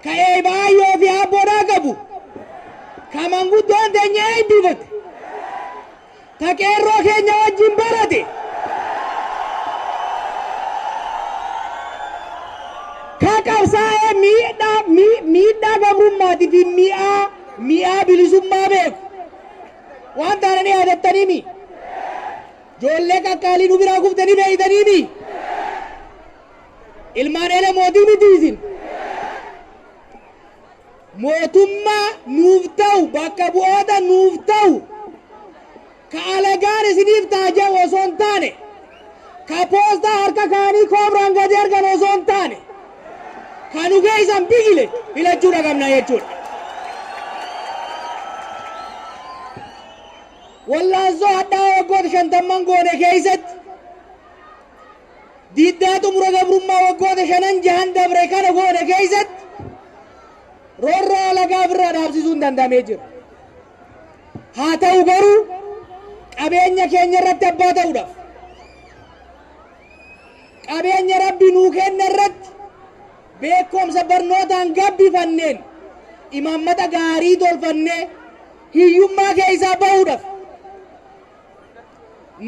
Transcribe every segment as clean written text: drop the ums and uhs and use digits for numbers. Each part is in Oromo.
Ka'ee baay'oo fi abboodhaa qabu. Ka manguddoon teenyee iddifate. Ta qeerroo keenya wajjin barate. Ka qabsaa'ee miidhaa gabrummaatiif mi'aa bilisummaa beeku. Waan taananii yaadattaniimi. Ijoollee qaqqaalii nu biraa kuftanii beeytaniimi. Ilmaan ele mootii miti isin. Mootummaa nuuf ta'u bakka bu'oota nuuf ta'u ka alagaan isiniif taajee osoo hin taane ka poostaa harka kaanii koobraan gadi argan osoo hin taane ka nu geessan bigile filachuudha qabna jechuudha. Wallaansoo addaa waggoota 50 goone keessatti diiddaa xumura gabrummaa waggoota 5-6 dabre kana goone keessatti roorroo alagaa ofirraa dhaabsisuu hin danda'amee jira. Haa ta'u garuu qabeenya keenya irratti abbaa ta'uudhaaf qabeenya rabbi nuu kenne irratti beekumsa barnootaan gabbifanneen imaammata gaarii tolfannee hiyyummaa keessaa bahuudhaaf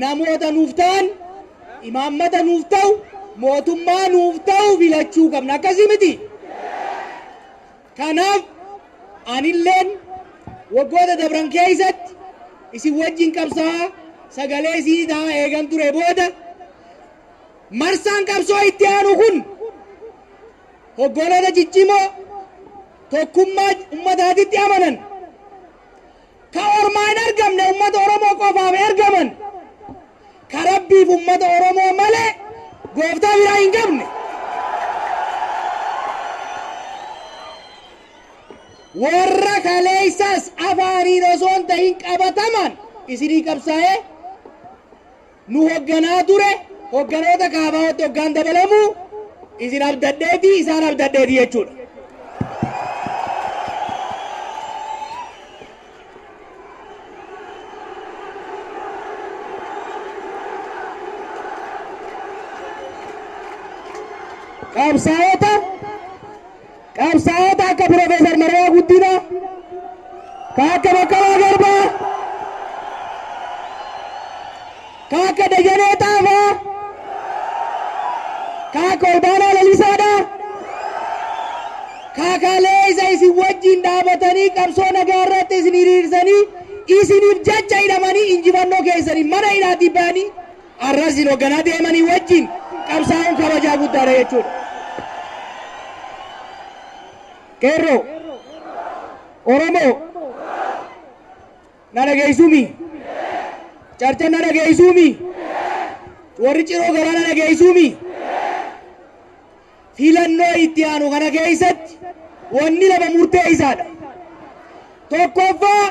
namoota nuuf ta'an imaammata nuuf ta'u mootummaa nuuf ta'u filachuu qabna. Akkasii miti. Kanaaf anilleen waggoota dabran keessatti isin wajjin qabsaa sagalee isii ta'aa eegan ture booda marsaan qabsoo itti aanu kun hoggoloota ciccimoo tokkummaa ummataatitti amanan ka ormaa hin argamne ummata Oromoo qofaaf ergaman ka rabbiif ummata Oromoo malee gooftaa biraa hin qabne. Warra kaleessas afaaniin osoo hin ta'in qabataman isinii qabsaa'ee nu hogganaa ture hogganoota kaabaatti hoggaan dabalamu isin abdaddeetii isaan abdaddeetii jechuudha. Qabsaa'ota akka Profeesar Mararaa Guddinaa, ka akka Baqqalaa Garbaa, ka akka Dajanee Xaafaa, ka akka Olbaanaa Lalisaadhaa, ka kalee isa isin wajjin dhaabatanii qabsoo nagaa irratti isin hiriirsanii isiniif jecha hidhamanii injifannoo keessanii mana hidhaatii ba'anii arras isin hogganaa deemanii wajjin qabsaa'uun kabajaa guddaadha jechuudha. Qeerroo Oromoo na dhageessumi. Carcan na dhageessumi. Warri ciroo garaa na dhageessumi. Filannoo itti aanu kana keessatti wanni lama murteessaadha. Tokkoffaa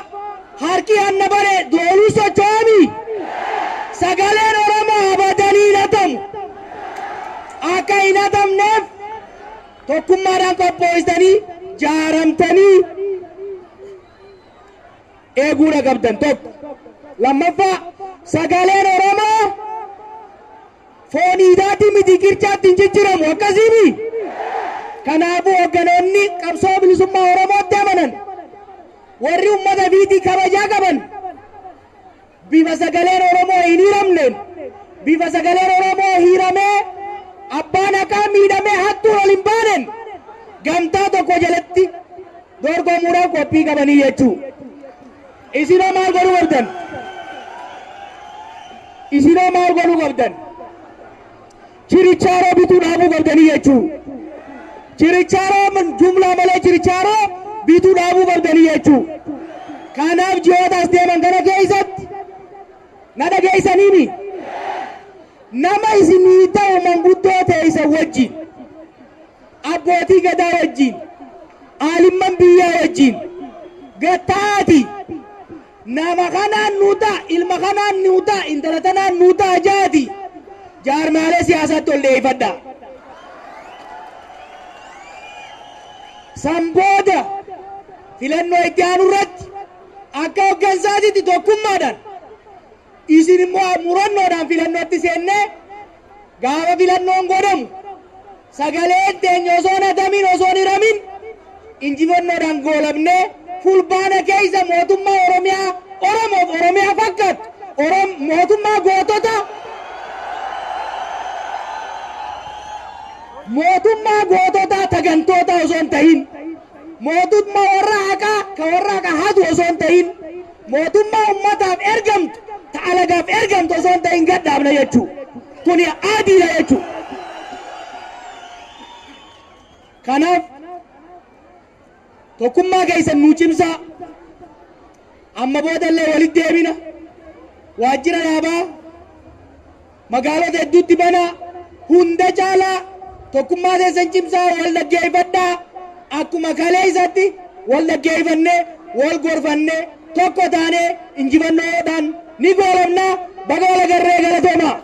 harki hanna bare dooluu socho'ami. Sagaleen Oromoo abadanii hin hatamu. Akka hin hatamneef tokkummaadhaan qophoostanii jaaramtanii eeguudha qabdan tokko. Lammaffaa sagaleen Oromoo fooniidaatii miti qircaatti hin jijjiiramu akkasiimi. Kanaafuu hogganoonni qabsoo bilisummaa Oromootti amanan warri ummata biitii kabajaa qaban bifa sagaleen Oromoo hin hiramneen bifa sagaleen Oromoo hiramee abbaan haqaa miidhamee hattuun ol hin baanen gamtaa tokko jalatti dorgomuudhaaf qophii qabanii jechuu. Isinoo maal godhuu qabdan? Isinoo maal godhuu qabdan? Chirichaaroo bituu dhaabuu qabdanii jechuu. Chirichaaroo jumlaa malee chirichaaroo bituu dhaabuu qabdanii jechuu. Kanaaf ji'ootaas deeman kana keessatti na dhageessaniimi. Nama isinii ta'u manguddoo teessan wajjin abbootii gadaa wajjin aalimman biyyaa wajjin gattaati nama kanaan nuuta ilma kanaan nuuta intala tanaan nuuta jaati jaarmaalee siyaasaatti ol deeffadha. San booda filannoo itti aanu irratti akka hoggansaatitti tokkummaadhaan isin immoo murannoodhaan filannootti seennee gaafa filannoon godhamu sagaleen teenya osoo hin hatamin osoo hin hiramin injifannoodhaan goolabne fulbaana keessa mootummaa Oromoof Oromiyaa fakkaatu mootummaa gootota tagantoota osoo hin ta'in mootummaa warra haqaa hatu osoo hin ta'in mootummaa ummataaf ergamtu ta'alagaaf ergamtu osoo hin ta'in gadhaabna jechuu kuni adiidha jechuu. Kanaaf tokkummaa keessan nuu cimsaa amma boodallee walitti deebina waajjira dhaabaa magaalota hedduutti banaa hunda caalaa tokkummaa keessan cimsaa wal dhaggeeffadhaa akkuma kaleessatti wal dhaggeeffannee wal gorfannee tokko taanee injifannoodhaan ni goolabnaa baga wal agarree galatoomaa.